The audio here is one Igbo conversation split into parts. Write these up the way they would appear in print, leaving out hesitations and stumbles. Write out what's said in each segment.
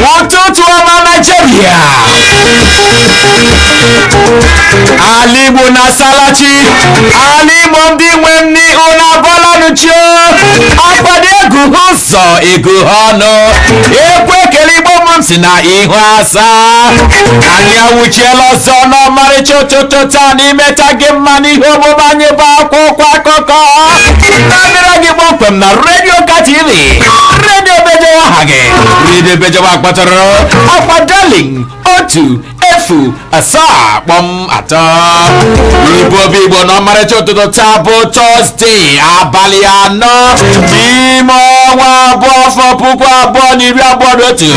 ụtụtụ ọma Nigeria. Ala Igbo na Salachi, ala Igbo ndị nwe m ni unu abọla nuchio akpado ego ụzọ ego ọnụ ekwe kele Igbo m si na ihu asa anyị awụchiela ọzọ n'ọmarịcha ụtụtụ taa n'imeta gị mma n'ihe omume anyị bụ akwụkwọ akụkọ na-abịara gị kpọmkwem na redio TV, redio bejewa ha gị, redio bejewa kpọtara akwa darling 1-0-7-3 Igbo n'ọmarịcha ụtụtụ taa bụ Tọzdee abalị 4 n'ime ọnwa abụọ afọ 2021.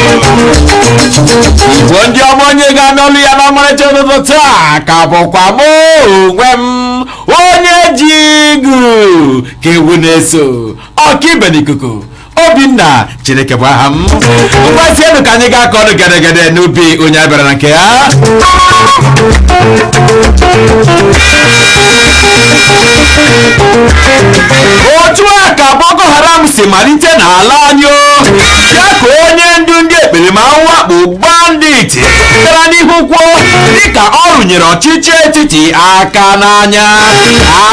Igbo ndị ọma onye ga-anọlụ ya n'ọmarịcha ụtụtụ taa ka bụkwa m onwe m onye ji igu ka ewu na-eso ọkaibe n'ikuku Obinna, Chineke bụ aha m. Mgbasi elu ka anyị ga-akọ ọnụ gedegede n'ubi onye abịara na nke ya. Otu a ka Boko Haram si malite n'ala anyị ya ka onye ndu ndị ekperima mwakpo bandit gara n'ihu kwuo dịka ọ rụnyere ọchịchị etiti aka n'anya.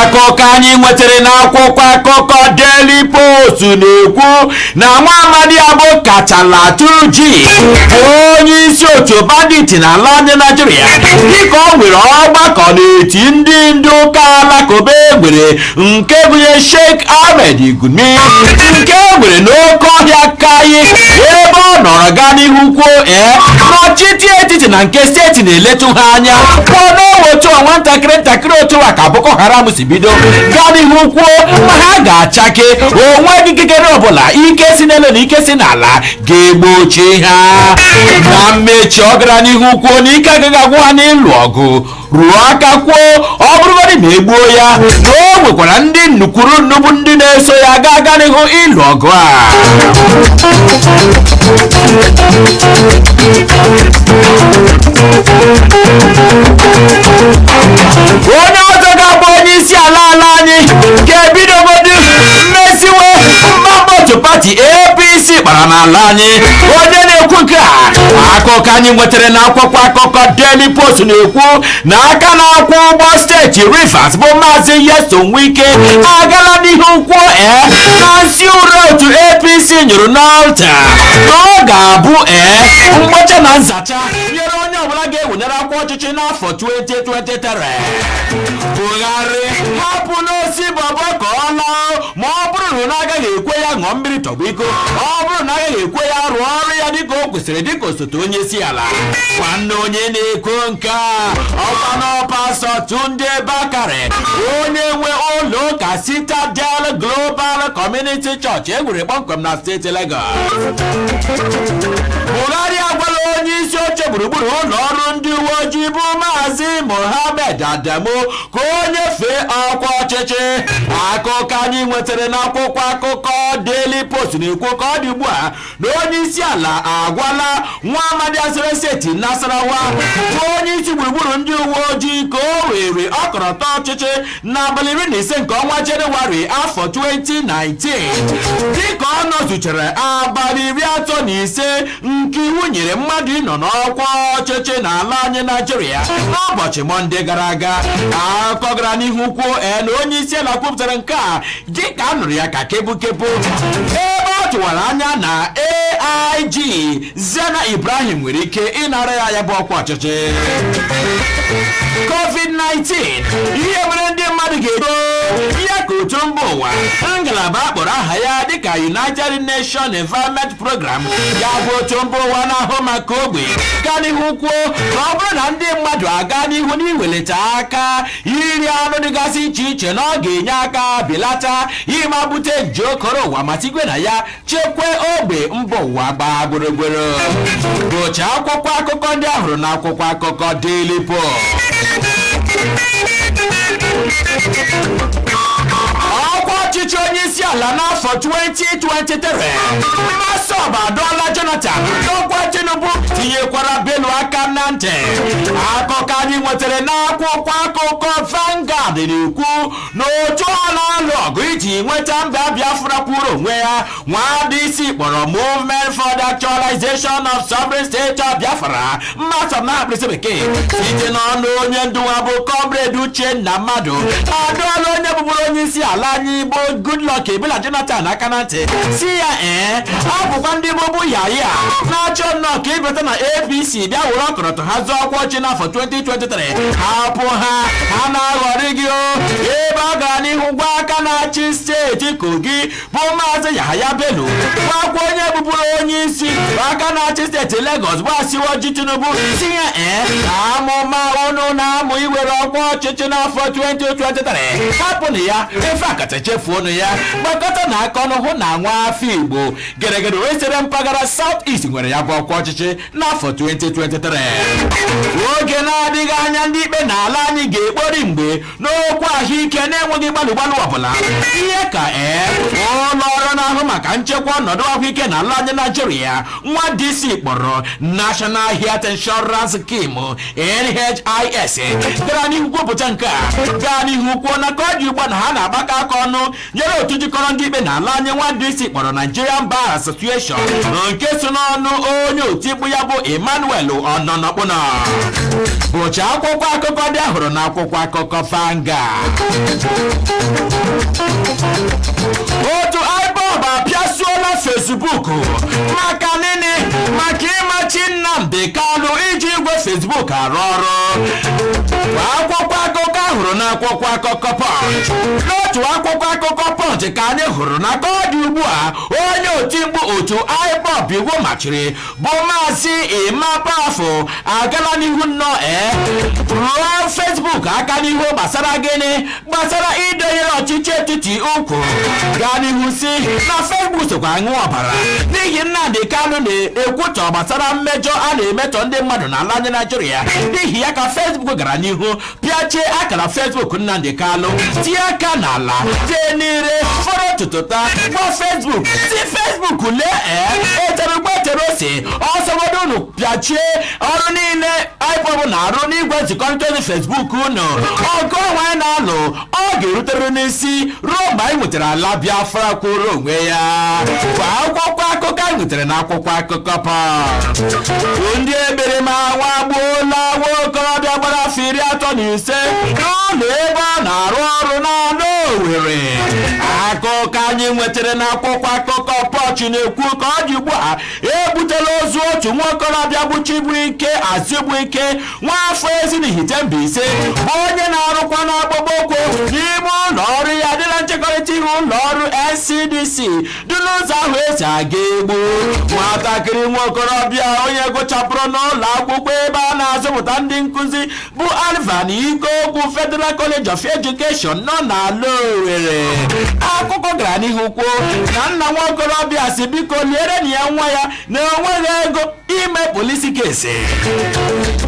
Akụkọ anyị nwetara n'akwụkwọ akụkọ Daily Post na-ekwu na nwa amadi abụ Kachalatuji onye isi otu bandit n'ala anyị Nigeria dịka ọ nwere ọgbakọ n'eti ndị ndu ụka alakụba egbere nke gụnyere Sheikh Ahmed Gumi nke egbere n'oke ọhịa Kayi ebe ọ nọrọ gaa n'ihu kwuo n'ọchịchị etiti na nke steeti na-eletu ha anya otu nwatakịrị otu a ka Boko Haram si bido gaa n'ihu kwuo ma ha ga-achake onwe ikikere ọbụla ike si n'elu na ike si n'ala ga-egbochi ha. Na mmechi ọ gara n'ihu kwuo na ike agaghị agwụ ha n'ịlụ ọgụ ruo aka kwuo ọ bụrụgodị ma egbuo ya na o nwekwara ndị nnukwuru nnukwu ndị na-eso ya ga-aga n'ihu ịlụ ọgụ a. Onye ọzọ ga-abụ onye isi ala anyị ga-ebidogodu mmesiwe mgbakọ otu pati APC kpara n'ala anyị. Onye na-ekwu nke a akụkọ anyị nwetara n'akwụkwọ akụkọ Daily Post na-ekwu na aka na-akwụ ụgbọ steeti Rivers bụ Maazị Nyesom Wike agala n'ihu kwuo na nsi ụra otu APC nyụrụ n'ọlta na ọ ga-abụ mkpocha na nzacha nyere onye ọbụla ga-ewenere akwa ọchịchị n'afọ 2023. Buhari hapụ n'osi bọbọ ka ọ laa ma ọ bụrụ na ọ agaghị ekwe ya ṅụọ mmiri tọgbọ iko, ọ bụrụ na agaghị ekwe ya rụọ ọrụ ya dịka o kwesịrị dịka osote onye isi ala. Nwanne onye na-ekwu nke a ọkwa Pastọ Tunde Bakare onye nwe ụlọ ụka Citadel Global Community Church egwere kpọmkwem na steeti Lagos. Buhari agwala onye isi oche gburugburu ụlọ ọrụ ndị uwe ojii bụ Maazị Mohammed Adamu ka onye fee ọkwa ọchịchị. Akụkọ anyị nwetara n'akwụkwọ akụkọ Daily Post na-ekwu ka ọ dị ugbu a na onye isi ala agwala nwa amadi Asere steeti Nasarawa bụ onye isi gburugburu ndị uwe ojii ka o were ọkọlọtọ ọchịchị n'abalị 15 nke ọnwa Jenụwarị afọ 2019 dịka ọ nọzuchere abalị 35 nke iwu nyere mmadụ ịnọ n'ọkwa ọchịchị n'ala anyị Nigeria n'ụbọchị Mọnde gara aga. Akụkọ gara n'ihu kwuo na onye isi ala kwupụtara nke a dịka a nụrụ ya ka kebukebu ebe ọ tụwara anya na AIG Zena Ibrahim nwere ike ịnara ya bụ ọkwa ọchịchị. COVID-19 ihe mere ndị mmadụ ga-edo ya ka otu mba ụwa ngalaba akpọrọ aha ya dịka United Nations Environment Program ya bụ otu mba ụwa na-ahụ maka ogbe gaa n'ihu kwuo na ọ bụrụ na ndị mmadụ aga n'ihu n'iwelata aka iri anụ dịgasị iche iche na ọ ga-enye aka belata ịma bute nje okoro ụwa ma tigwe na ya chekwe ogbe mba ụwa gbaa gburugburu. Bụcha akwụkwọ akụkọ ndị ahụrụ na akwụkwọ akụkọ Daily Post. Ọkwa ọchịchị onye isi ala n'afọ 2023 mmasị ọba adọọla Jonathan n'ọkwa Tinubu tinyekwara Bello aka na ntị. Akụkọ anyị nwetara n'akwụkwọ akụkọ Vanguard na-ekwu n'otu ọ na-alụ ọgụ iji nweta mba Biafra kwuru onwe ya nwadị isi kpọrọ Movement for the Actualization of Sovereign State of Biafra mmasọ na akpịrịsị bekee site n'ọnụ onye ndu ha bụ Comrade Uchenna Mmadụ adọọla onye bụbụrụ onye isi ala anyị bụ Goodluck Ebele Jonathan aka na ntị si ya ọ bụkwa ndị bụbụ yaya na-achọ nnọọ ka ịbata na APC bịa were ọkọlọtọ ha zọọ ọkwa ọchị n'afọ 2023 hapụ ha na-aghọrị gị ebe a gara n'ihu gwa aka na-achị steeti Kogi bụ Maazị Yahaya Bello gwakwa onye bụbụrụ onye isi aka na-achị steeti Lagos bụ Asiwaju Tinubu si ya amụma unu na-amụ iwere ọkwa ọchịchị n'afọ 2023 hapụnụ ya efe akata chefuonu ya gbakọta na aka ọnụ hụ na nwa afọ Igbo geregere wee sere mpaghara South East nwere ya bụ ọkwa ọchịchị n'afọ 2023 oge na-adịghị anya ndị ikpe n'ala anyị ga-ekpori mgbe n'okwu ahụike na-enweghị gbalụ ọbụla ihe ka ụlọ ọrụ na-ahụ maka nchekwa ọnọdụ ahụike n'ala anyị Naijiria nwa DC kpọrọ National Health Insurance Scheme NHIS gara n'ihu kwupụta nke a gaa n'ihu kwuo na ka ọ dị ugbu na ha na-agbakọ aka ọnụ nyere otu jikọrọ ndị ikpe n'ala anyị nwa DC kpọrọ Nigerian Bar Association nke so n'ọnụ onye otu ikpe ya bụ Emmanuel Ọnọnọkpụna bụcha akwụkwọ akụkọ dị ahụrụ na akwụkwọ akụkọ Vanguard. Otu IPOB apịasuola Facebook maka nini maka ịmachi Nnamdi Kanu iji igwe Facebook arụ ọrụ akwụkwọ akụkọ ahụrụ na akwụkwọ akụkọ Punch n'otu akwụkwọ akụkọ Punch ka anyị hụrụ na ka ọ dị ugbu a onye otimkpu otu IPOB igwe machiri bụ Maazị Imapafo agala n'ihu nnọọ rụọ Facebook aka n'ihu gbasara gịnị gbasara idonyere ọchịchị etiti ukwu gaa n'ihu si na Facebook sokwa aṅụ ọbara n'ihi Nnamdi Kanu na-ekwutọ gbasara mmejọ a na-emetọ ndị mmadụ n'ala anyị Naijiria n'ihi ya ka Facebook gara n'ihu pịachie akara Facebook Nnamdi Kanu tie aka n'ala jee n'ire fọrọ tụtụta gwa Facebook si Facebook lee eterugbetere ose ọsọgodo unu pịachie ọrụ niile IPOB na-arụ n'igwe nzikọrịta ozi Facebook unu ọgụ ọnwa na-alụ ọ ga-erutere n'isi ruo mgbe anyị nwetara ala Biafra kwụrụ onwe ya kwa akwụkwọ akụkọ anyị nwetara na akwụkwọ akụkọ ndị eberema nwagbuola nwa okorobịa gbara afọ 35 n'ụlọ ebe a na-arụ ọrụ n'ala Owerri akụkọ anyị nwetara na akwụkwọ akụkọ Punch na-ekwu ka ọ dị ugbu a ebutela ozu otu nwa okorobịa bụ Chibuike Azụbuike nwaafọ Ezinihite Mbaise bụ onye na-arụkwa n'akpụkpọ ụkwụ n'ime ụlọ ọrụ ya dị na nchekọrịta ihu ụlọ ọrụ NCDC dị n'ụzọ ahụ esi aga egbu nwatakịrị nwa okorobịa onye gụchapụrụ n'ụlọ akwụkwọ ebe a na-azụpụta ndị nkụzi bụ Alvan Ikoku Federal College of Education nọ n'ala Owerri akụkọ gara n'ihu kwuo na nna nwa okorobịa si biko liere na ya nwa ya na enweghị ego ime polisi kesi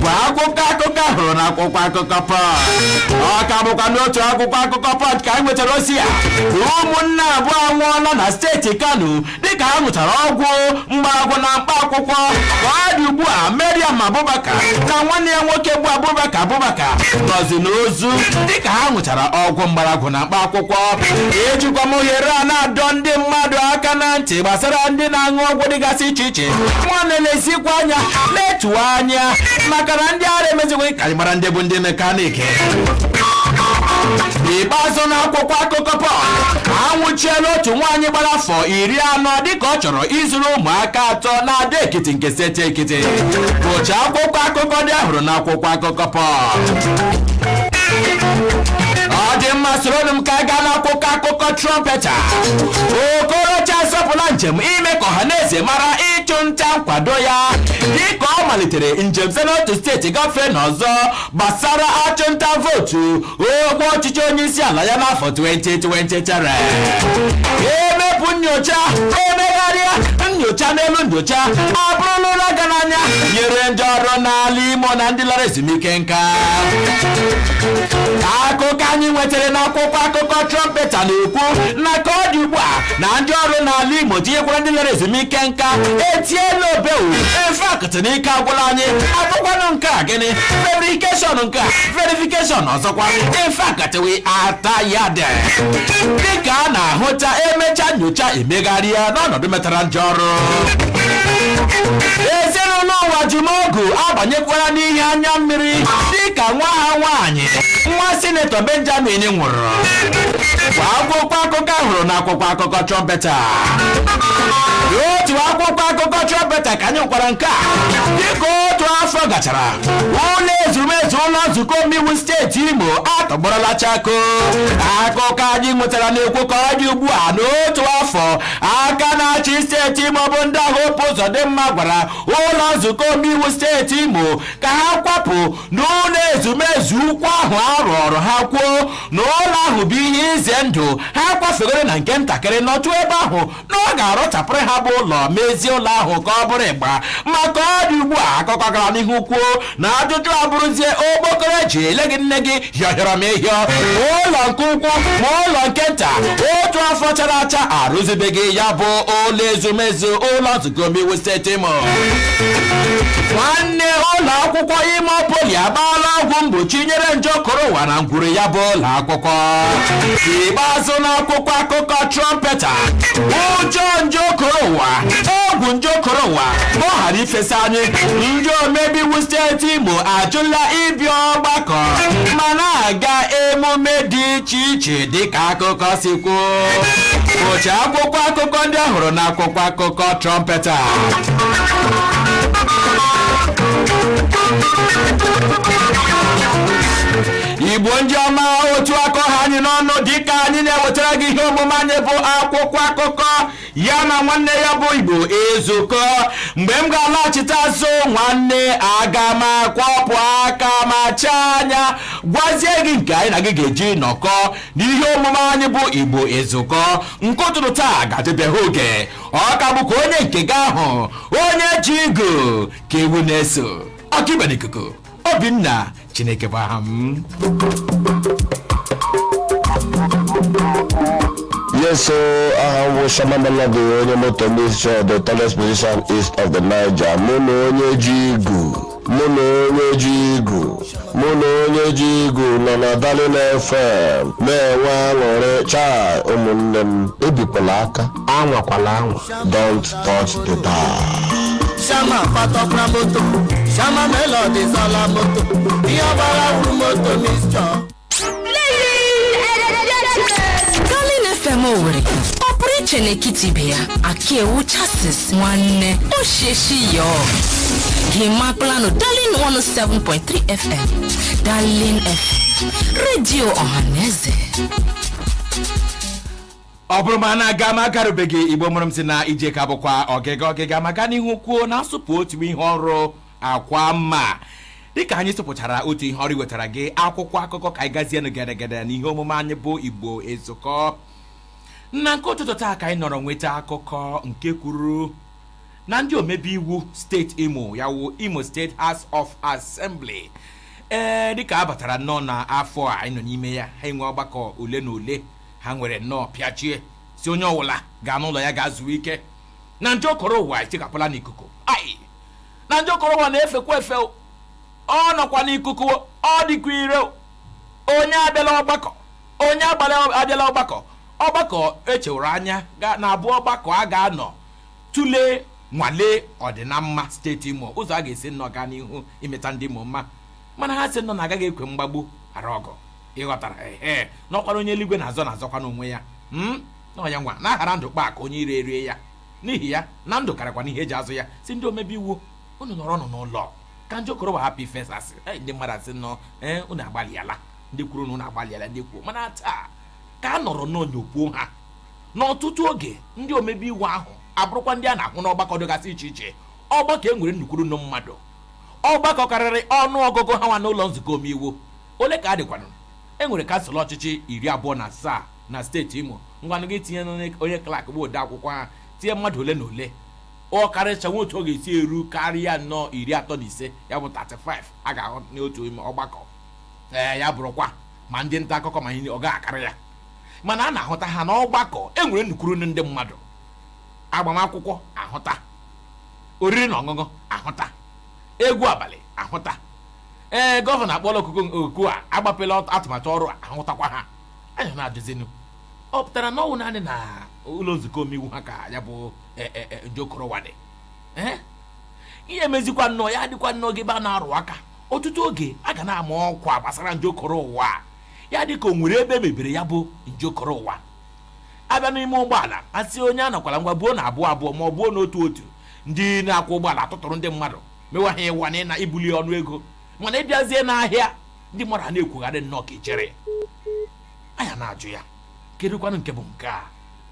bụ akwụkwọ akụkọ ahụrụ na akwụkwọ akụkọ Punch ọ ka bụkwa n'otu akwụkwọ akụkọ Punch ka anyị nwetara ozi ya ụmụnne abụọ anwụọla na steeti Kano dịka ha nwetara ọgwụ mgbọrọgwụ na mkpa akwụkwọ ka ọ dị ugbu a Mariam Abubakar na nwanne ya nwoke bụ Abubakar nọzi n'ozu dịka ha nwetara ọgwụ mgbọrọgwụ na mkpa akwụkwọ ejikwa m ohere a na-adọ ndị mmadụ aka na ntị gbasara ndị na-aṅụ ọgwụ dịgasị iche iche nwanne na-esikwa anya letuo anya maka na ndị ara emezigwe ka anyị mara ndị bụ ndị mekaniki n'ikpeazụ na akwụkwọ akụkọ Punch anwụchiela otu nwaanyị gbara afọ 40 dịka ọ chọrọ izuru ụmụaka 3 na-ada Ekiti nke steeti Ekiti bụcha akwụkwọ akụkọ dị ahụrụ na akwụkwọ akụkọ Punch ọ dị mma soro m ka a gaa n'akwụkwọ akụkọ Trumpeta Okorocha asọpụla njem ime ka ọha na eze mara ịchụ nta nkwado ya dịka ọ malitere njem site n'otu steeti gafee n'ọzọ gbasara achụnta vootu okwu ọchịchị onye isi ala ya n'afọ 2023 emepụ nyocha emegharịa nyocha n'elu nyocha abụrụla ụra ga n'anya nyere ndị ọrụ n'ala Imo na ndị lara ezumike nka akụkọ anyị nwetara n'akwụkwọ akụkọ Trumpeta na-ekwu na ka ọ dị ugbu a na ndị ọrụ n'ala Imo tinyekwara ndị lara ezumike nka etiela obewu efakt n'ike agwụla anyị abụkwanụ nke a gịnị verifikeshọn ọzọkwa efakt we ata ya dị dịka a na-ahụta emecha nyocha emegharịa n'ọnọdụ metara njọ ọrụ. Ezinụlọ ụwa Jumogu abanyekwara n'ihe anya mmiri dịka nwa ha nwaanyị nwa sinetọ Benjamin nwụrụ. Kwa akwụkwọ akụkọ ahụrụ n'akwụkwọ akụkọ Trumpeta. Otu akwụkwọ akụkọ Trumpeta ka anyị nwekwara nke a dịka otu afọ gachara ụlọ ezumezu ụlọ nzukọ omeiwu steeti Imo atọgbọrọla chako. Akụkọ anyị nwetara na-ekwu ka ọ dị ugbu a n'otu afọ aka na-achị steeti Imo bụ ndị ahụ ụzọ dị mma gwara ụlọ nzukọ omeiwu steeti Imo ka ha kwapụ n'ụlọ ezumezu ukwu ahụ arụ ọrụ ha kwuo na ụlọ ahụ bụ ihe ize ndụ. Ha kwafegoro na nke ntakịrị n'otu ebe ahụ na ọ ga-arụchapụrụ ha bụ ụlọ mezie ụlọ ahụ ka ọ bụrụ ịgba. Maka ọ dị ugbu a akụkọ gara n'ihu kwuo na ajụjụ abụrụzie okpokoro eji ele gị nne gị hịọhịọrọ m ịhịọ ụlọ nke ukwu ma ụlọ nke nta otu afọ chara acha arụzibeghị ya bụ ụlọ ezumezu ụlọ nzukọ omeiwu steeti Imo. Nwanne ụlọ akwụkwọ Imo Poli agbaala ọgwụ mgbochi nyere nje korona na ngwuru ya bụ ụlọ akwụkwọ. Ikpeazụ n'akwụkwọ akụkọ Trumpeta ụjọ nje korona ọgwụ nje korona ma ọ ghara ifesa anyị ndị omebe iwu steeti Imo ajụla ịbịa ọgbakọ ma na-aga emume dị iche iche dịka akụkọ si kwuo. Ụcha akwụkwọ akụkọ ndị ahụrụ n'akwụkwọ akụkọ Trumpeta. Igbo ndị ọma, otu akọ ha anyị n'ọnụ dịka anyị na-ewetara gị ihe omume anyị bụ akwụkwọ akụkọ ya na nwanne ya bụ Igbo Ezukoo. Mgbe m ga-alaghachite azụ nwanne aga m akwọpụ aka ma chaa anya gwazie gị nke anyị na gị ga-eji nọkọ n'ihe omume anyị bụ Igbo Ezukoo. Nke ụtụtụ taa ga-adịbeghị oge ọ ka bụ ka onye nke gị ahụ onye ji igu ka ewu na-eso ọkaibe n'ikuku Obinna Chineke bụ aha m. Yes, so I was Shama Melody, onye motor minister of the tallest position east of the Niger. Mono onye jigu, nọ na Darling FM. Na-enwe aṅụrị chai ụmụnne m ebikwala aka, anwakwala anwa. Don't touch the dial. Shama patokra moto, Shama Melody zala moto, Iyabara moto mixture. Darling FM Owerri, ọpụrụ iche n'ekiti ibe ya, Akiewu Chassis nwanne osheshi yo. Gima plano Darling 107.3 FM, Darling FM, Radio Ohaneze. Ọ bụrụ ma na-aga ma agarubeghị Igbo mụrụ m si na ije ka bụkwa ọgịga maka n'ihu kwuo na asụpụ otu ihe ọrụ akwa mma dịka anyị sụpụchara otu ihe ọrụ wetara gị akwụkwọ akụkọ ka anyị gazie n'gedegede n'ihe omume anyị bụ Igbo Ezukoo. Na nke ụtụtụ taa ka anyị nọrọ nweta akụkọ nke kwuru na ndị omebe iwu steeti Imo ya wụ Imo State House of Assembly dịka a batara nnọọ na afọ a anyị nọ n'ime ya ha enwe ọgbakọ ole na ole ha nwere nnọọ pịachie si onye ọwụla gaa n'ụlọ ya ga-azụ ike na nje okoro ụwa etikapụla n'ikuku. Na nje okoro ụwa na-efekwa efe ọ nọkwa n'ikuku ọ dịkwa ire onye abịala ọgbakọ echewara anya na abụọ ọgbakọ a ga-anọ tụlee nwale ọdịnamma steeti Imo ụzọ a ga-esi nnọọ gaa n'ihu imeta ndị Imo mma mana ha sị nnọọ na agaghị ekwe mgbagbu ara ọgụ ịghọtara n'ọkwara onye eluigwe na-azọkwa n'onwe ya n'ọnya nwa na-aghara ndụ kpa ka onye ire erie ya n'ihi ya na ndụ karakwa n'ihe eji azụ ya si ndị omebe iwu unu nọrọ n'ụlọ ka ndị okoro hapụ ifesasị ndị mmadụ asị nnọọ unu agbalịala ndị kwuru na unu agbalịala ndị kwuo mana taa ka a nọrọ n'onyokwu ha n'ọtụtụ oge ndị omebe iwu ahụ abụrụkwa ndị a na-ahụ n'ọgbakọ dịgasị iche iche ọgbakọ enwere nnukwuru nụ mmadụ ọgbakọ karịrị ọnụ ọgụgụ ha nwa n'ụlọ nzukọ omeiwu ole ka a dịkwanụ enwere kansụl ọchịchị 27 na steeti Imo ngwanụ gị tinye onye klak bụ ode akwụkwọ ha tinye mmadụ ole na ole ọ karịcha nwe otu ọ ga-esi eru karịa nnọọ 35 ya bụ 35 a ga-ahụ n'otu ime ọgbakọ ya bụrụkwa ma ndị nta akụkọ ma ihe ọ ga-akarị ya mana a na-ahụta ha n'ọgbakọ enwere nnukwuru ndị mmadụ agbamakwụkwọ ahụta, oriri na ọṅụṅụ ahụta, egwu abalị ahụta, gọvanọ akpọla okuku a agbapela atụmatụ ọrụ ahụtakwa ha. Anyị na-ajụzinu ọ pụtara na ọnwụ naanị na ụlọ nzukọ omeiwu ha ka ya bụ njokorowa dị. Ihe emezikwa nnọọ ya dịkwa nnọọ gị ebe a na-arụ aka ọtụtụ oge a ga na-ama ọkwa gbasara njokoro ụwa ya dị ka o nwere ebe mebere ya bụ njokoro ụwa. Abịa n'ime ụgbọala asị onye a nakwala ngwa buo na abụọ abụọ ma ọ buo n'otu otu, ndị na-akwụ ụgbọala atụtụrụ ndị mmadụ mewa ha ịwa na ibuli ọnụ ego, mana ịbịazie n'ahịa ndị mmadụ ha na-ekwugharị nnọọ ka ichere. Anya na-ajụ ya kedụkwanụ nke bụ nke a.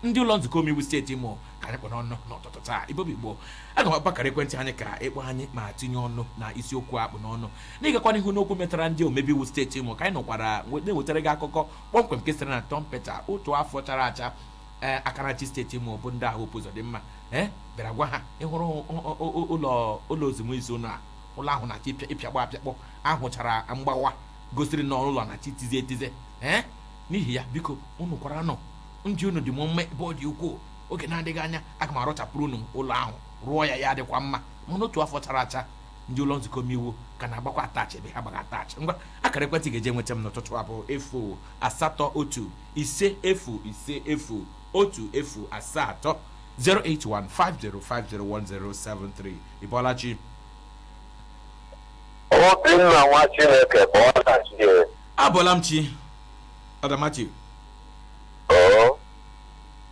Ndị ụlọ nzukọ omeiwu steeti Imo ka anyị kpọ n'ọnụ n'ụtụtụ taa. Igbo, aga m akpakara ekwentị anyị ka ịkpọ anyị ma tinye ọnụ na isiokwu akpụ n'ọnụ na ịgakwana ihu n'okwu metara ndị omebe iwu steeti Imo ka anyị nọkwara na-ewetara gị akụkọ kpọmkwem kesịrị na Tom Peter otu afọ chara acha Akarachi steeti Imo bụ ndị ahụ ụzọ dị mma bịara gwa ha ịhụrụ ụlọ ozumizu na ụlọ ahụ na ịpịakpọ apịakpọ ahụchara mgbawa gosiri na ụlọ na chitize etize. N'ihi ya biko unu kwara nọ ndị unu dị m mma ebe ọ dị ukwuu. Oge na-adịghị anya aga m arụchapụrụ unu ụlọ ahụ rụọ ya dịkwa mma. Mana otu afọ chara acha ndị ụlọ nzukọ omeiwu ka na-agbakwa atachi ebe ha gbaga atachi. Ngwa akara ekwentị ga-eje nweta m n'ụtụtụ abụ 08150501073 08150501073. Ibolachi Obinna nwa Chineke bọọlachi. Abọla m chi Ọdamachi.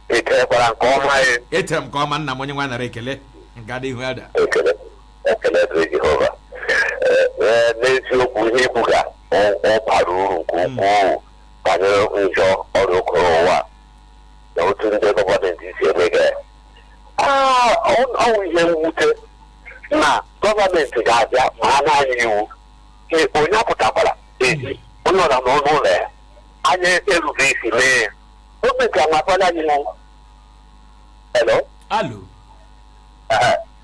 Itekwara nke ọma ya. Etere m nke ọma nna m onye nwa nara ekele nga dị ihu ada. Ekele dịrị Jehova. N'eziokwu ihe ibuga ọ bara uru nke ukwuu banyere njọ ọrụ okoro ụwa na otu ndị gọọmenti si emega ya. Ọnwụ ihe mwute na gọọmenti ga-abịa ma a na-anya iwu onye apụtakwara ezi onye ọra n'ọnụ ụlọ ya anya erube isi mee ya. Gọọmenti amakwala anyị nụ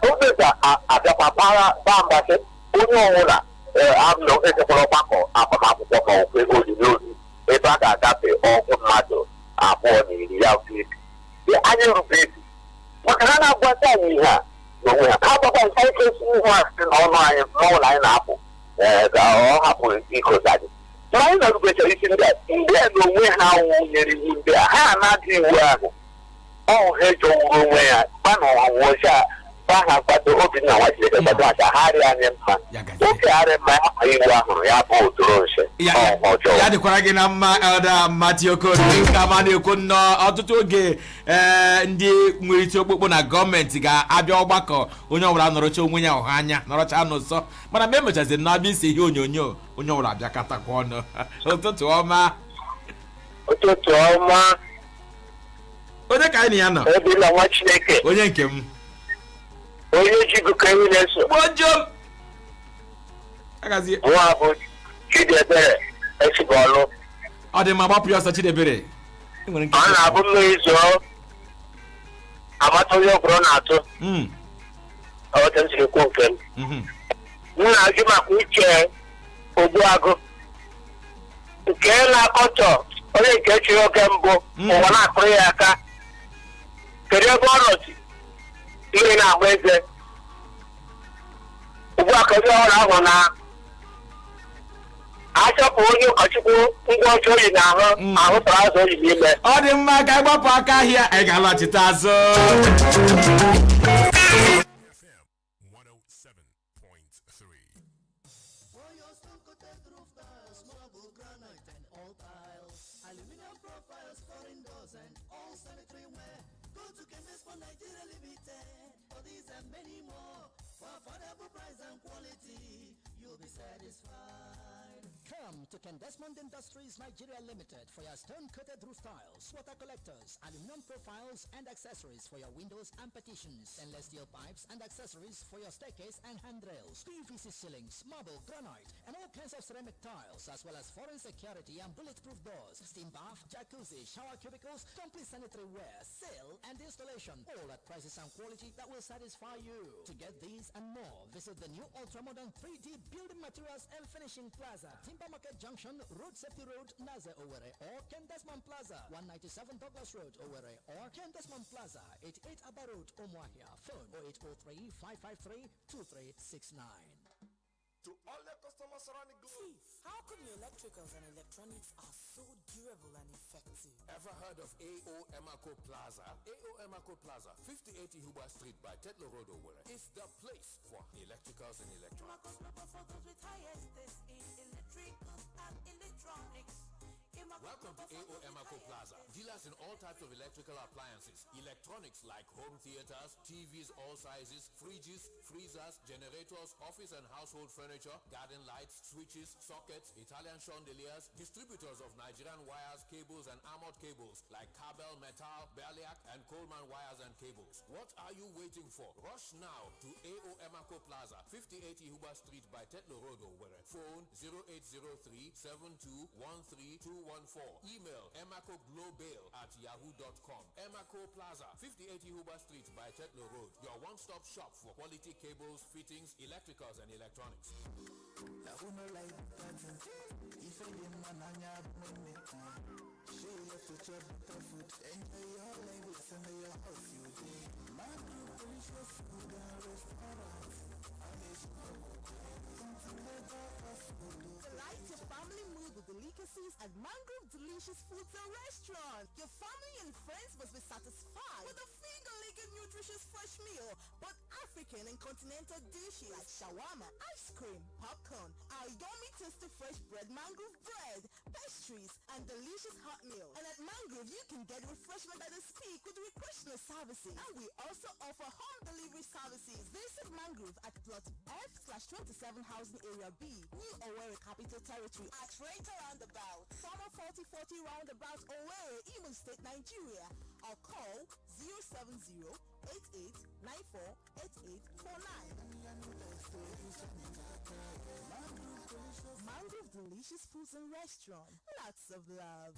gọọmenti abịakwa baa mbasị onye ọbụla amụna echekwara ọgbakọ agbamakwụkwọ ma okwe olili ozi ebe a ga-agafe ọgụ mmadụ 250 anya erube isi maka ha na-agwata anyị ihe a n'onwe ha agbakwa nka ikesi ihu a si n'ọnụ anyị n'ụlọ anyị na-apụ ka ọ hapụ ikozi anyị. Ma anyị na-erubechara isi ndị a n'onwe ha nyere iwu ndị a ha na-adị iwu ahụ ọhụ ha ejọwuru onwe ya kpanụ ọnwụcha ha kwado Obinna nwa Chineke kwado acha ha rịa anyị mma oke arị mma ya ma iwu ahụrụ ya bụ otoro nche ọjọọ ya dịkwara gị na mma Elda Matioko ka ma na-ekwu nnọọ ọtụtụ oge ndị nwere isi okpukpu na gọọmenti ga-abịa ọgbakọ onye ọbụla nọrọcha onwe ya ọha anya nọrọcha n'ụsọ mana mgbe emechaziri na abịa isi ihe onyonyo onye ọbụla abịa katakwa ọnụ. Ụtụtụ ọma onye ka anyị na ya nọ? Obinna nwa Chineke onye nke m onye jiguka ewu na-eso gbojom agazie nwa bụ Chidebere Echibọlụ. ọ dị mma gbapụ ya ọsọ Chidebere. Ọ na-abụ mmiri zụọ amata onye ọbụla na-atụ ọta m siri kwuo nke m. M na-ajụ maka uche Ogbuagụ nke na-akọtọ onye nke chiri oge mbụ ụwa na-akụrụ ya aka. Kedu ebe ọ nọzi ihe na-agba eze ugbu a? Kedu ọrụ ahụ na achọpụ onye ụkọchukwu ngwa ọcha oyi n'ahụ ahụtara azụ oyi n'ime. Ọ dị mma ka anyị gbapụ aka ahịa anyị ga-alọchite azụ. Come to Desmond Industries Nigeria Limited for your stone-coated roof tiles, water collectors, aluminum profiles and accessories for your windows and partitions, stainless steel pipes and accessories for your staircase and handrails, PVC ceilings, marble, granite, and all kinds of ceramic tiles, as well as foreign security and bulletproof doors, steam bath, jacuzzi, shower cubicles, complete sanitary ware, sale and installation, all at prices and quality that will satisfy you. To get these and more, visit the new ultra-modern 3D building materials and finishing plaza, Timber Market Junction, Road Safety Road, Naze Owerri, or Ken Desmond Plaza, 197 Douglas Road, Owerri, or Ken Desmond Plaza, 88 Abba Road, Umuahia. Phone 0803-553-2369. To all the customers around the globe. Chief, how come your electricals and electronics are so durable and effective? Ever heard of AO Emaco Plaza? AO Emaco Plaza, 58 Huba Street by Tetlo Road, Owerri, is the place for electricals and electronics. For those with highest taste in electricals and electronics. Welcome to AO Emaco Plaza. Dealers in all types of electrical appliances, electronics like home theaters, TVs all sizes, fridges, freezers, generators, office and household furniture, garden lights, switches, sockets, Italian chandeliers, distributors of Nigerian wires, cables and armored cables like Cabel, Metal, Berliak and Coleman wires and cables. What are you waiting for? Rush now to AO Emaco Plaza, 58 Huba Street by Tetlo Road, Owerri. Phone 0803-7213-214. Email emacoglobal@yahoo.com. Emaco Plaza, 58 Huba Street by Tetlo Road. Your one-stop shop for quality cables, fittings, electricals and electronics. Delight your family mood with delicacies at Mangrove Delicious Foods and Restaurant. Your family and friends must be satisfied with a finger-licking nutritious fresh meal, but African and continental dishes like shawarma, ice cream, popcorn, our yummy tasty fresh bread, mangrove bread, pastries, and delicious hot meals. And at Mangrove, you can get refreshment by the speak with recreational services. And we also offer home delivery services. Visit Mangrove at plot F/27 Housing Area B, New Owerri Capital Territory at Renter Roundabout, Summer 4040 Roundabout, Owerri, Imo State, Nigeria, or call 070-8894-8849. Mangrove Delicious Foods and Restaurant. Lots of love.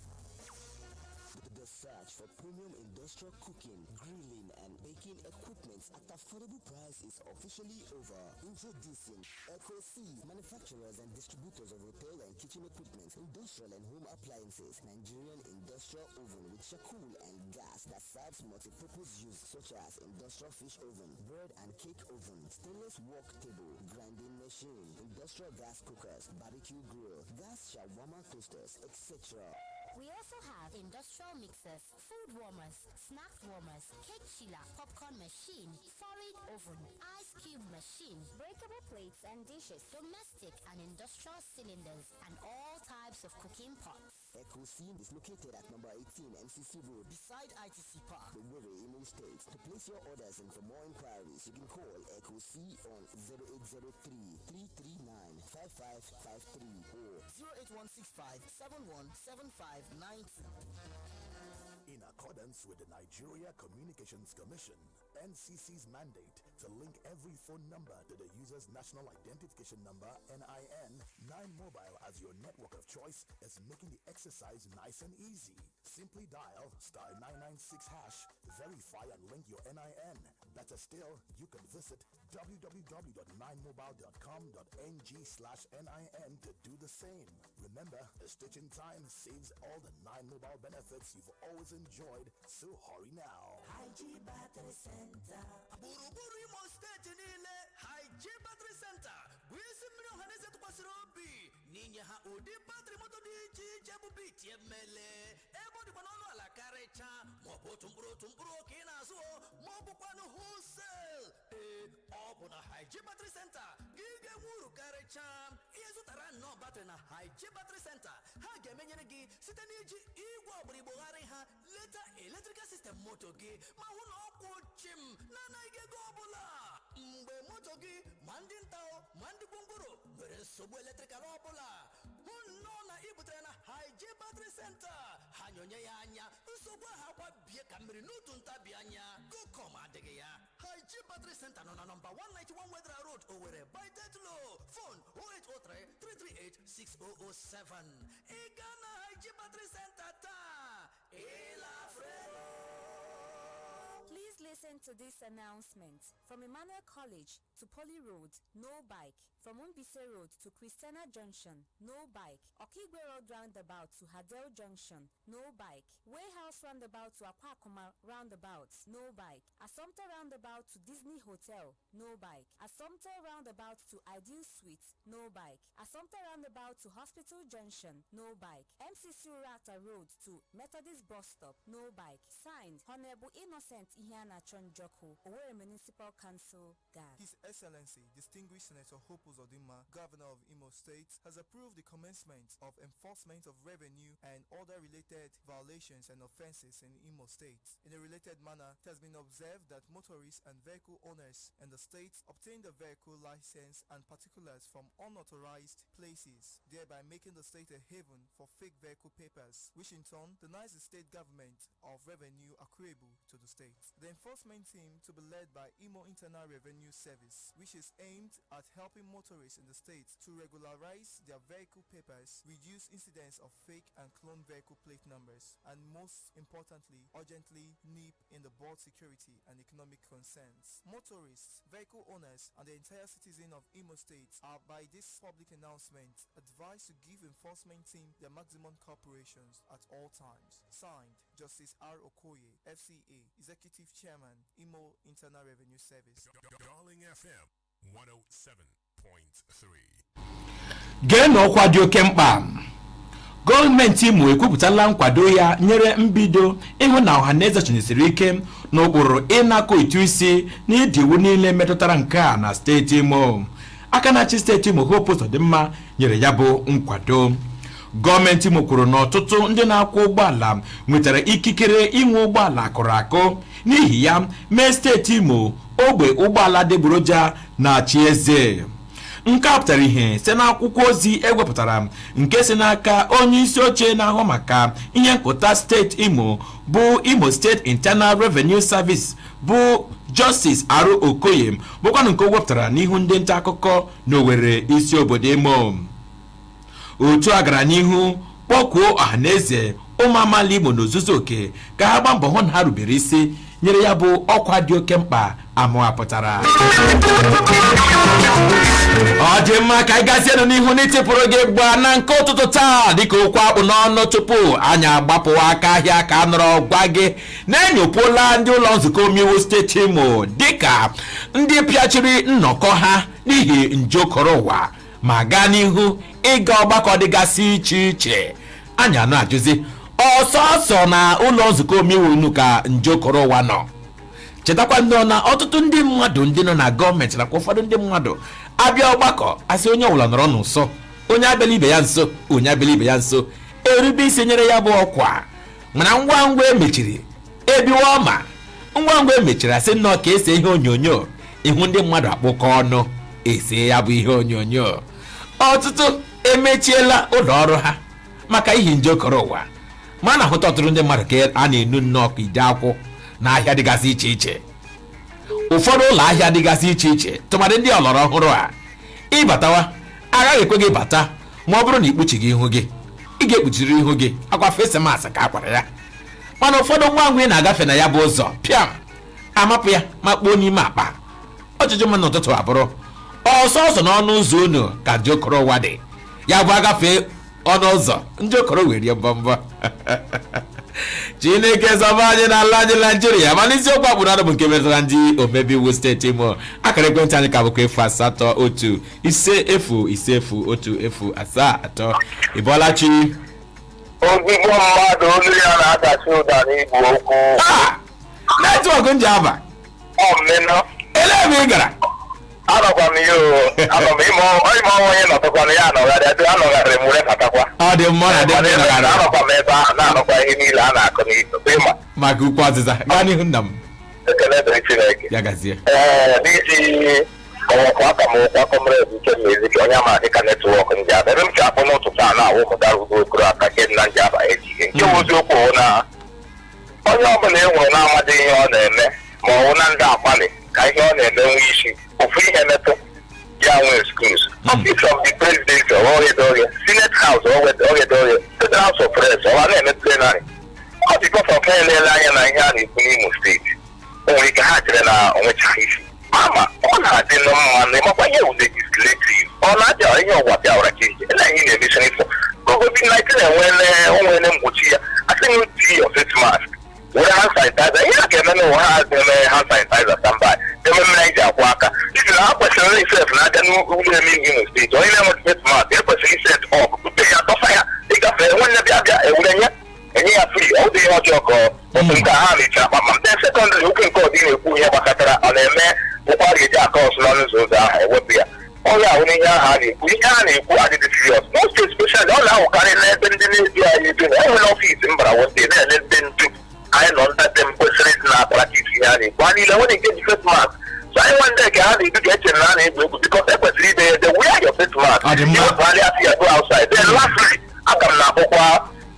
The search for premium industrial cooking, grilling and baking equipment at affordable price is officially over. Introducing Eco C, manufacturers and distributors of repair and kitchen equipment, industrial and home appliances, Nigerian industrial oven with charcoal and gas that serves multi-purpose use such as industrial fish oven, bread and cake oven, stainless wok table, grinding machine, industrial gas cookers, barbecue grill, gas shawarma toasters, etc. We also have industrial mixers, food warmers, snack warmers, cake chiller, popcorn machine, solid oven, ice cube machine, breakable plates and dishes, domestic and industrial cylinders, and all types of cooking pots. Eco C is located at number 18 MCC Road, Beside ITC Park, Owerri, Imo State. To place your orders and for more inquiries, you can call Eco C on 0803-339-5553 or 08165-717592. In accordance with the Nigeria Communications Commission, NCC's mandate to link every phone number to the user's national identification number, NIN, 9 Mobile as your network of choice is making the exercise nice and easy. Simply dial *996#, verify and link your NIN. Better still, you can visit www.9mobile.com.ng/NIN to do the same. Remember, the stitching time saves all the 9 Mobile benefits you've always enjoyed, so hurry now. IG Battery Center. Buruburu Imo State niile, IG Battery Center. Bụ isi mmiri ọhaneze tụkwasịrị obi n'inye ha ụdị battery moto dị iche iche bụ biti emele. Ebe ọ dịkwa n'ọnụ ala karịcha, maọbụ otu mkpụrụ ka ị na-azụ, maọbụkwanụ wholesale. Ọ bụ na IG Battery Center ka ị ga-enwe uru karịcha. Ihe zụtara nnọọ battery na IG Battery Center, ha ga-emenyere gị site n'iji igwe ọgbụgbọgharị ha leta electrical system moto gị ma hụ na ọkwụ chim na anaghị ego ọbụla. Mgbe moto gị ma ndị nta ma ndị gwongworo nwere nsogbu electrical ọbụla, hụ nnọọ na ị butere na IG Battery Center. Ha nyonye ya anya, nsogbu ahụ akwabie ka mmiri n'otu ntabi anya. Gokom adịghị ya. IG Battery Center nọ na nọmba 191 Wedra Road, Owerri by Tetlo. Phone 08033386007. Ị gaa na IG Battery Center taa, ịla freno. Please listen to this announcement. From Emmanuel College to Poly Road, no bike. From Umbise Road to Christiana Junction, no bike. Okigwe Road roundabout to Hadel Junction, no bike. Warehouse roundabout to Akwakuma roundabout, no bike. Assumpta roundabout to Disney Hotel, no bike. Assumpta roundabout to Ideal Suites, no bike. Assumpta roundabout to Hospital Junction, no bike. MCC Rata Road to Methodist Bus Stop, no bike. Signed, Honorable Innocent Ihiana Chonjoko, Owerri Municipal Council, GAG. His Excellency, Distinguished Senator Hope Uzodinma, Governor of Imo State, has approved the commencement of enforcement of revenue and other related violations and offences in Imo State. In a related manner, it has been observed that motorists and vehicle owners in the state obtain the vehicle license and particulars from unauthorized places, thereby making the state a haven for fake vehicle papers, which in turn denies the state government of revenue accruable to the state. The enforcement team to be led by Imo Internal Revenue Service, which is aimed at helping motorists in the state to regularize their vehicle papers, reduce incidents of fake and clone vehicle plate numbers, and most importantly, urgently nip in the board security and economic concerns. Motorists, vehicle owners, and the entire citizen of Imo State are, by this public announcement, advised to give enforcement team their maximum cooperations at all times. Signed, Justice R. Okoye, FCA, Executive Chairman, Imo Internal Revenue Service. Darling FM 107.3. Gee n'ọkwa dị oke mkpa. Gọọmenti Imo ekwupụtala nkwado ya nyere mbido ịhụ na ọhaneze chinyesiri ike n'ụkpụrụ ịnakọ ụtụ isi n'idiwu niile metụtara nke a na steeti Imo. Aka na-achị steeti Imo Hope Uzodinma nyere ya bụ nkwado. Gọọmenti Imo kwuru na ọtụtụ ndị na-akwọ ụgbọala nwetara ikikere inwe ụgbọala akụrụ akụ, n'ihi ya mee steeti Imo ogbe ụgbọala dịgboroja na-achị eze. Nke a pụtara ihe site n'akwụkwọ ozi ewepụtara nke si n'aka onye isi oche na-ahụ maka ihe nkụta steeti Imo bụ Imo State Internal Revenue Service bụ Justice R. Okoye, bụkwanụ nke o wepụtara n'ihu ndị nta akụkọ n'Owerri, isi obodo Imo. Otu a gara n'ihu kpọkuo ọhaneze ụmụ amaala Imo n'ozuzu oke ka ha gbaa mbọ hụ na ha rubere isi nyere ya bụ ọkwa dị oke mkpa amụapụtara. Ọ dị mma ka anyị gazienụ n'ihu n'itipụrụ gị gba na nke ụtụtụ taa dịka okwu akpụ n'ọnụ tupu anyị agbapụwa aka ahịa ka a nọrọ gwa gị na-enyopụla ndị ụlọ nzukọ omeiwu steeti Imo dịka ndị pịachiri nnọkọ ha n'ihi njokọrọ ụwa ma gaa n'ihu ịga ọgbakọ dịgasị iche iche. Anyị anụ ajụzi ọsọsọ na ụlọ nzukọ omeiwu unu ka njokọrọ ụwa nọ. Chetakwa ndị na ọtụtụ ndị mmadụ ndị nọ na gọọmenti nakwa ụfọdụ ndị mmadụ abịa ọgbakọ asị onye ọbụla nọrọ n'ụsọ, onye abịala ibe ya nso, onye abịala ibe ya nso, erube isi nyere ya bụ ọkwa. Mana ngwa ngwa emechiri ebiwa ọma, ngwa ngwa emechiri asị nnọọ ka ese ihe onyonyo, ihu ndị mmadụ akpụkọ ọnụ ese ya bụ ihe onyonyo. Ọtụtụ emechiela ụlọ ọrụ ha maka ihe njokọrọ ụwa, ma na-ahụta ọtụtụ ndị mmadụ ka a na-enu nnọọ ka ide akwụ n'ahịa dịgasị iche iche. Ụfọdụ ụlọ ahịa dịgasị iche iche tụmadị ndị ọlọrọ ọhụrụ a ịbatawa agaghị ekwe gị bata ma ọ bụrụ na ikpuchighị ihu gị. Ị ga-ekpuchiri ihu gị akwa face mask ka akwara ya. Mana ụfọdụ ngwa ngwa ị na-agafe na ya bụ ụzọ pịam amapụ ya ma kpuo n'ime akpa. Ọjụjụ mma n'ụtụtụ abụrụ ọsọsọ n'ọnụ ụzọ unu ka njokọrọ ụwa dị, ya bụ agafe ọnụ ụzọ njokọrọ were mbọmbọ. Chineke zọba anyị n'ala anyị Naijiria. Mana isiokwu akpụ n'ọnụ bụ nke metụtara ndị omebe iwu steeti Imo. Akara ekwentị anyị ka bụkwa 08150501073. Ị bọọla chi? Ozugbo mmadụ olu ya na-adachi ụda n'igbo okwu. Netwọk nji aba. Ọmịnọ. Elee ebe ị gara? Anọkwa m ihe anọ m ime onye nọtụkwana ya anọgharị m were batakwa. Ọ dị mma na dị mma. Anọkwa m ebe a na-anọkwa ihe niile a na-akụ n'ịma. Maka ukwu ọzịza gaa n'ihu nna m. Ekele dịrị Chineke. Ya gazie. N'iji ọwọkwa aka m ụkwa kọmrade ike Ezukoo onye ama dịka netwọk ndị Aba. Ebe m ji akpụ n'ụtụtụ a na-awụ mụtara ugo okoro aka ke na ndị Aba ejighị. Nke bụ eziokwu na onye ọbụla e nwere na-amadị ihe ọ na-eme ma ọ wụ na ndị akpali ka ihe ọ na-eme nwe isi ofu ihe metụ ya nwee schools. Office of the President ọghedoghị, Senate House ọghedoghị, Federal House of Reps ọha na-eme plenary. Ọ dị because of ha elele anya na ihe a na-ekwu n'Imo steeti. onwere ike ha chere na onwechaghị isi mama ọ na-adị mma na ịmakwa ihe wụ legislative ọ na-abịa ihe ọgwa bịawara ka ije na ihe na-emesi n'ifo COVID-19 onwere mgbochi ya asị m tii your face mask were hand sanitizer ihe a ga-eme na ụwa ha ga-eme hand sanitizer standby ga-eme mmiri anyị ji akwụ aka iji na ha kwesịrị isef na-aga n'ụlọ eme Imo steeti onye na-enwe face mask ekwesịrị iset ọk bute ya dọsa ya ịgafe nwanne bịa bịa ewure enye ya free ọ dị ihe ọjọọ ka ọtụ nke ha na-eche akpa ma ndị sekọndịrị okwu nke ọdị na-ekwu ihe gbasatara ọ na-eme ụkwara eji aka ọsụ n'ọnụ ụzọ ụzọ ahụ ewepụ ya ọrịa ahụ n'ihe ahụ a na-ekwu ihe a na-ekwu adịdị serious most especially ọ na-ahụkarị n'ebe ndị na-ebi anyị ebi na enwere ọfiisi mbara wote na-ele ndị ndu anyị nọ ntate m kwesịrị ịdị na-akparakit ihe a na-ekwu ha niile nwere nke ji face mask so anyị nwe ndị ka ha na-ebi ka echere na a na-egwu egwu bikọs ekwesịrị ide ede wear your face mask iwepụgharị asị ya go outside then lastly aka m na-akpọkwa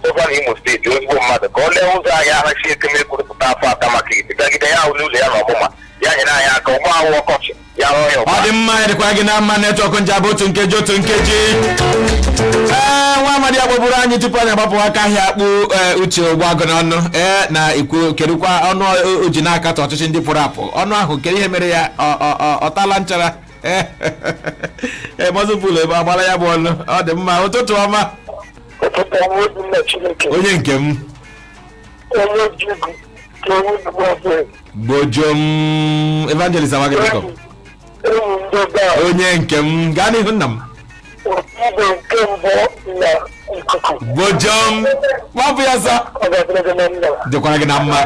gọvanọ Imo steeti ozugbo mmadụ ka ọ lee ụzọ anyị aha si ekemekwurụpụta afọ aka maka ite gagide ya ahụ n'ụlọ ya na ọmụma ya nyere anyị aka ụgbọ ahụ ọkọchị ya rụọ ya ọ dị mma dịkwa gị na mma netwọk nje abụ otu nkeji nwa amadi agbagburu anyị tupu anyị agbapụ aka ahịa akpụ uche ụgbọagụ n'ọnụ na ikwu kedukwa ọnụ oji na-akatọ ọchịchị ndị pụrụ apụ ọnụ ahụ kere ihe mere ya ọ tala nchara mọzụpụlụ ebe agbara ya bụ ọnụ ọ dị mma ụtụtụ ọma onye nke m gbojom evangelist amagịrịkọm onye nke m gaa n'ihu nna m gbojom gbapụ ya sa dịkwara gị na mma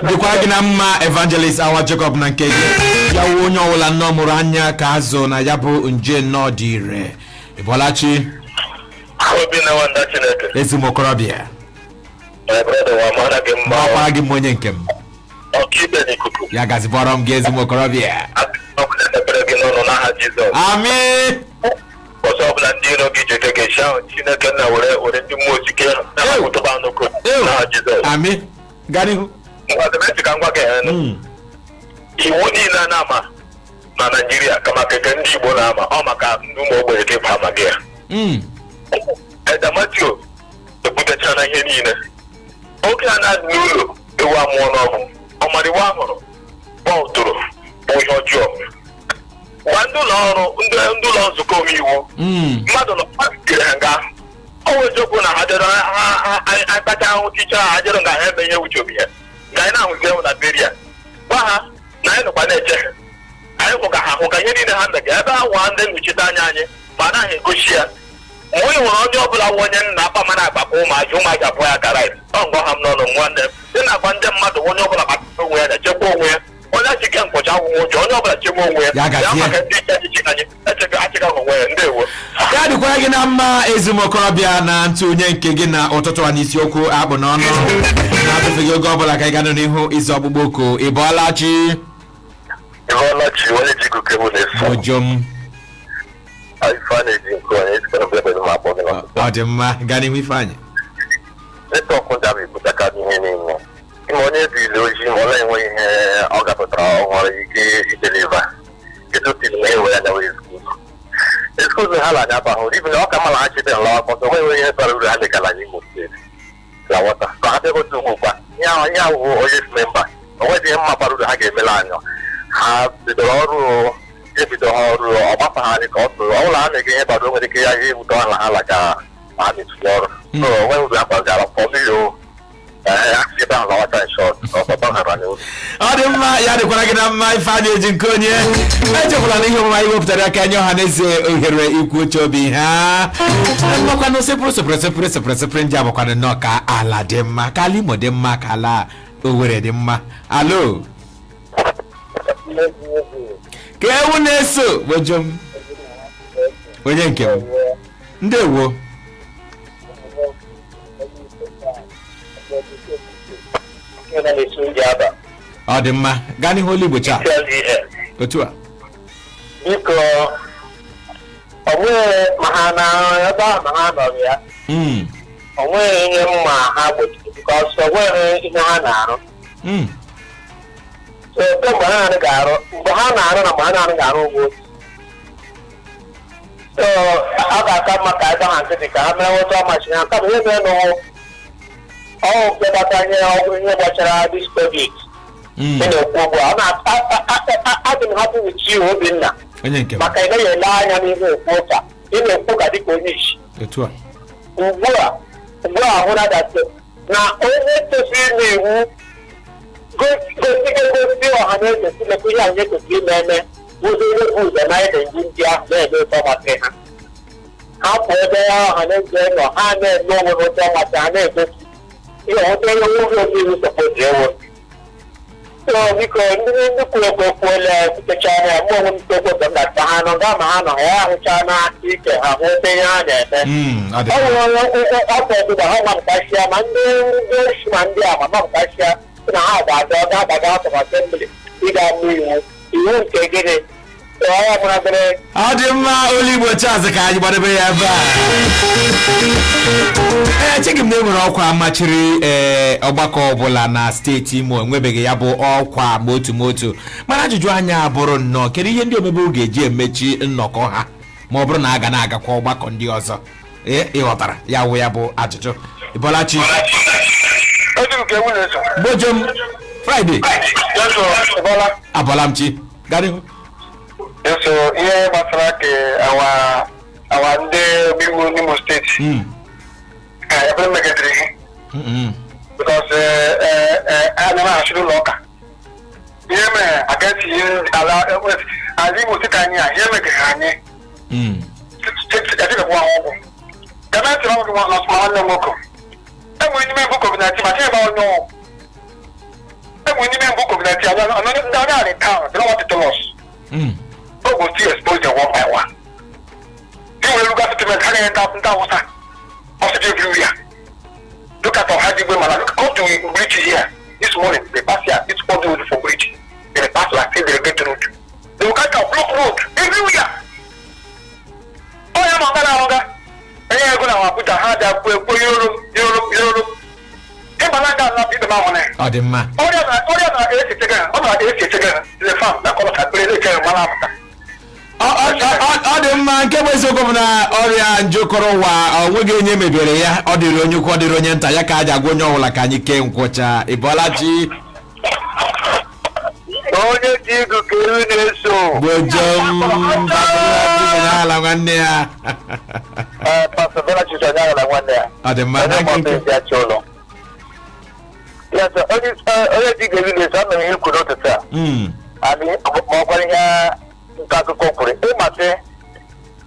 dịkwa gị na mma evangelist awa Jacob na nke gị ya wuo onye ọbụla nnọọ mụrụ anya ka azụ na ya bụ nje nnọọ dị ire ịbọlachi ezimokorobịa gbakwa gị m onye nke m ya gazibọrọ m gị ezimokorobịa amị ọzọ ọbụla ndị iro gị jeke ga-esi ahụ Chineke na were ndị mmụọ osike na-akụtụba n'ụkọ n'aha Jizọs amị gaa n'ihu mgbe ka ngwa ga-enụ iwu niile na-ama na Naịjirịa kama keke ndị Igbo na-ama ọ maka ndị ụmụ ogbenye ka ịba amaghị ya edamatio ekwutechana ihe niile oge a na-adị n'ụlọ ewu amụọ n'ọgwụ ọmarịwa ahụrụ gbaụtụrụ bụ ihe ọjọọ gwa ndị ụlọ ọrụ ndị ụlọ nzukọ omeiwu mmadụ nọ jere ha nga ọ wee eziokwu na ha jere akpacha ahụ ticha ha jere nga ha eme ihe uche obi ya ga anyị na-ahụzi ewu na beria gwa ha na anyị nọkwa na-eche anyị hụ ka ha hụ ka ihe niile ha mega ebe ahụ ha ndị nnọchite anya anyị ma anaghị egosi ya mgbe ị nwere onye ọbụla nwe onye nna akpa mana agbapụ ụmụaji abụọ ya gara ọ ngwa ha m n'ọnụ nwanne m dị na-agwa ndị mmadụ onye ọbụla kpakpata onwe ya na-echekwa onwe ya onye achịke mkpọcha akwụkwọ ụjọ onye ọbụla chebe onwe ya ya maka ndị iche echichi anyị achịka onwe ya ndewo ya dịkwara gị na mma ezimokorobịa na ntụ onye nke gị na ụtụtụ a n'isiokwu akpụ n'ọnụ na-atụfeghị oge ọbụla ka ị ganụ n'ihu isi ọgbụgbọ oko ịbọọlachi onye ji ikuku ewu na-eso ojom ọ dị mma gaa n'ihu Ifeanyị netwọk ndị ahụ ebutaka ihe niile ịma onye biri ojii ma ọ na-enwe ihe ọ gapụtara ọhụrụ ike ideliva ketotili na ewe ya nawe eskụzụ ha na anya bahụ ibi na ọ ka mma na ha chete nlawa akpọtọ nwe ihe bara uru ha dịkala n'Imo steeti na wọta ka ha bịagote ugbu kwa ihe ahụ onye memba o nwedị ihe mma bara uru ha ga-emela anya ha bidoro ọrụ ebido ha ọrụ ọgbapa ha dị ka ọ tụrụ ọ bụla ha na-ege ihe bara nwere ike ya ihe ebute ha na ha laga ma ha na-etinye ọrụ onwe uru ha gbagara pọmio down our short of a banner. Ọ dị mma ya dịkwara gị na mma ife a na-eji nke onye echekwala na ihe ọmụma iwepụtara aka nye ọha na eze ohere ikwu uche obi ha mmakwanụ sepụrụ ndị abụkwanụ nnọọ ka ala dị mma ka ala Imo dị mma ka ala Owerri dị mma. Alo ka ewu na-eso bojom onye nke m ndewo ọ dị mma gaa n'ihu olu Igbo chaa otu a biko ọ nweghị ma ha na ebe ahụ ma ha nọrọ ya ọ nweghị ihe mma ha gbochiri bikọs ọ nweghị ihe ha na-arụ so mgbe ha ga-arụ mgbe ha na-arụ na mgbe ha na-arụ ga-arụ ugbo so a ga-aka mma ka ebe ha nkịtị ka ha mere nweta ọmachi ha kama ihe mere n'ụwụ ọwụ nke gbasanye ọgwụ ihe gbachara dis covid na-ekwu ugbu a adị m hapụ uchi Obinna maka ị naghị ele anya n'ihe ekwu ụka ị na-ekwu ka dịka onye isi ugbu a hụra datị na onye tosiri na-ewu gosi ọha na eze silekwa ihe anyị kwesịrị ime ụzọ ihe bụ ụzọ na ede ndị ahụ na-eme ụtọ maka ha pụ ebe ya ọha na eze nọ ha na-eme onwe ụtọ maka ha na-egosi ihe ụtọ ihe nwoke obi iwu sọpụrụ ewu biko ndị kwuru ekwekwuola kwutechara ya mụ onwe m kwekwe m na-ata ha nọ gaa ma ha nọ ya ahụcha n'aka ike ha hụ ebe ihe ha na-eme ọ nwere ọkụ ọdụgba ha mamụtachia ma ndị osi ma ndị ama mamụtachia sị na ha ga-aga ọ ga-agbaga atụmatụ mmiri ịga mụ iwu nke gịnị ọ dị mma olu Igbo Charles ka anyị gbadebe ya ebe a echeghị m na enwere ọkwa machiri ọgbakọ ọbụla na steeti Imo enwebeghị ya bụ ọkwa ma otu mana ajụjụ anya bụrụ nnọọ kedu ihe ndị omebe ga-eji emechi nnọkọ ha ma ọ bụrụ na a ga na-agakwa ọgbakọ ndị ọzọ ịghọtara ya wụ ya bụ ajụjụ Ibolachi Bojom Friday Abolamchi garihu so ihe gbasara ka awa ndị Igbo n'Imo steeti ebe megidere ihe because a na-achịrị ụlọ ụka ihe mere against ihe ala Igbo steeti anyị a ihe megidere anyị etikekwa ha ọgwụ gọọmenti ọgwụ nwanne nwoke enwere n'ime mbụ COVID-19 ma chebe onye ọgwụ enwere n'ime mbụ COVID-19 ndị onye arị town they don't want to tell us no go still expose them one by one. They will look at the men carrying out in Tawasa. Also, everywhere. Look at our Haji women. Come to bridge here this morning. They pass here. It's all the way for bridge. They pass like they get the road. They will cut out block road everywhere. Oh, yeah, Manga. And you're going to put a hand up with Europe. Hey, Malanga, not in the mountain. Oh, the man. Oh, yeah, 80 seconds. Oh, 80 seconds. The farm that calls a play the Malanga. Ọ dị mma nke bụ eziokwu na ọrịa njokọrọ ụwa onweghị onye mebere ya ọ dịrị onye ukwu ọ dịrị onye nta ya ka a ji agwa onye ọbụla ka anyị kee nkwụcha Ibolachi onye ji igu ka ewu na-eso Bojom ala nwanne ya ọ dị mma onye ji ga-ewu na-eso anọ ihe kwuru n'ụtụtụ a ma ọkwara ihe nke akụkọ kwuru ịmasị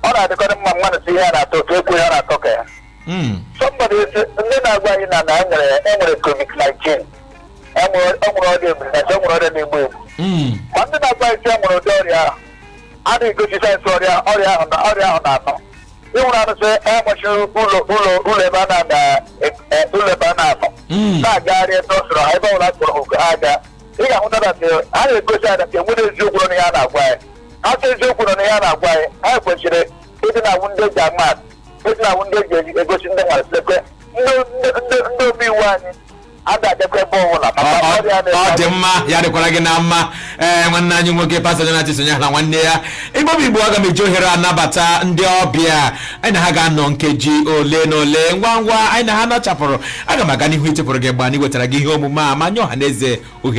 ọ na-adịkọrọ mma mmadụ si ihe a na-atọ otu ekwu ihe a na-atọ ka ya ndị na-agwa anyị na enwere COVID-19 enwere ọrịa emerinachi enwere ọrịa na-egbu egbu ma ndị na-agwa anyị si enwere ụdị ọrịa ahụ a na-egosi sayensị ọrịa ahụ na-anọ ịnwere anụsị enwechiri ụlọ ebe a na-anọ na-agagharị ebe ọ sọrọ ha ebe ọbụla kpọrọ ogo ha aga ị ga-ahụta na a na-egosi anyị ka enwere eziokwu nọ n'ihe a na-agwa anyị aka eziokwu nọ n'ihe a na-agwa anyị ha kwesịrị ịdị na awụ ndị eji ama atụ ịdị na awụ ndị eji egosi ndị nwere sekwe ndị omeiwu anyị adadekwa ebe ọbụla ọ dị mma ya dịkwara gị na mma nwanne anyị nwoke Pastor Jonathan sonye na nwanne ya Igbo aga m eji ohere anabata ndị ọbịa anyị na ha ga-anọ nkeji ole na ole ngwa ngwa anyị na ha nọchapụrụ aga m aga n'ihu ichepụrụ gị mgbe anyị wetara gị ihe omume a ma nye ọha na eze ohere